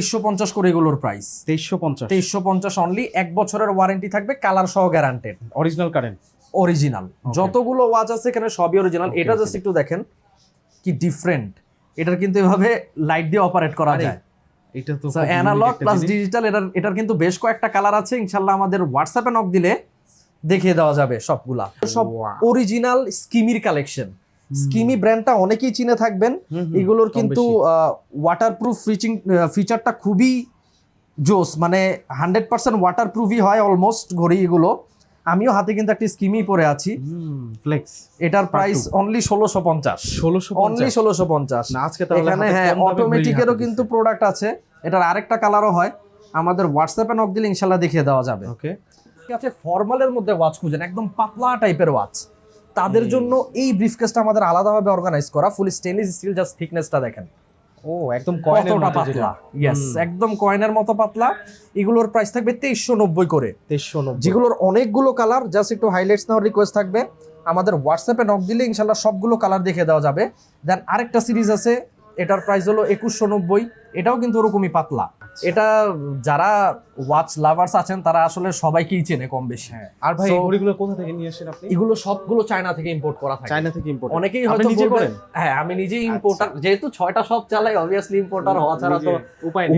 2350 করে এগুলোর price. 2350 only. 1 বছরের ওয়ারেন্টি থাকবে, কালার সহ গ্যারান্টেড, অরিজিনাল কারেন্ট, অরিজিনাল। যতগুলো ওয়াচ আছে এখানে সবই অরিজিনাল। এটা জাস্ট একটু দেখেন কি ডিফারেন্ট। এটার কিন্তু এভাবে লাইট দিয়ে অপারেট করা যায়। এটা তো অ্যানালগ প্লাস ডিজিটাল। এটার কিন্তু বেশ কয়েকটা কালার আছে, ইনশাআল্লাহ আমাদের হোয়াটসঅ্যাপে নক দিলে দেখিয়ে দেওয়া যাবে সবগুলা। সব অরিজিনাল স্কিমির কালেকশন। স্কিমি ব্র্যান্ডটা অনেকেই চিনে থাকবেন। এগুলোর কিন্তু ওয়াটারপ্রুফ ফিচারটা খুবই জোস, মানে 100% ওয়াটারপ্রুফই হয় অলমোস্ট ঘড়ি এগুলো। আমিও হাতে কিন্তু একটা স্কিমি পরে আছি, ফ্লেক্স। এটার প্রাইস অনলি 1650। অনলি 1650। না আজকে তাহলে এখানে হ্যাঁ অটোমেটিকেরও কিন্তু প্রোডাক্ট আছে। এটার আরেকটা কালারও হয়। আমাদের হোয়াটসঅ্যাপে নক দিলে ইনশাআল্লাহ দেখিয়ে দেওয়া যাবে। ওকে, ঠিক আছে। ফর্মালের মধ্যে ওয়াচ খুঁজেন, একদম পাতলা টাইপের ওয়াচ, তাদের জন্য এই ব্রিফকেসটা আমাদের আলাদাভাবে অর্গানাইজ করা। ফুল স্টেনলেস স্টিল, জাস্ট থিকনেসটা দেখেন। ও একদম কয়েনের মতো পাতলা। ইয়েস, একদম কয়েনের মতো পাতলা। এগুলোর প্রাইস থাকবে 2390 করে। 2390, যেগুলোর অনেকগুলো কালার। জাস্ট একটু হাইলাইটস নেওয়ার রিকোয়েস্ট থাকবে। আমাদের হোয়াটসঅ্যাপে নক দিলে ইনশাআল্লাহ সবগুলো কালার দেখে দেওয়া যাবে। দেন আরেকটা সিরিজ আছে, এটার প্রাইস হলো 2190। এটাও কিন্তু ওরকমই পাতলা। এটা যারা ওয়াচ লাভার্স আছেন তারা আসলে সবাইকেই চেনে কম বেশি। আর ভাই এই ঘড়িগুলো কোথা থেকে নিয়ে আসেন আপনি? এগুলো সবগুলো চায়না থেকে ইম্পোর্ট করা থাকে। চায়না থেকে ইম্পোর্ট। অনেকেই হয়তো বলবেন হ্যাঁ আমি নিজেই ইম্পোর্টার, যেহেতু 6টা শপ চালাই অবভিয়াসলি ইম্পোর্টার হওয়া ছাড়া তো উপায় নেই।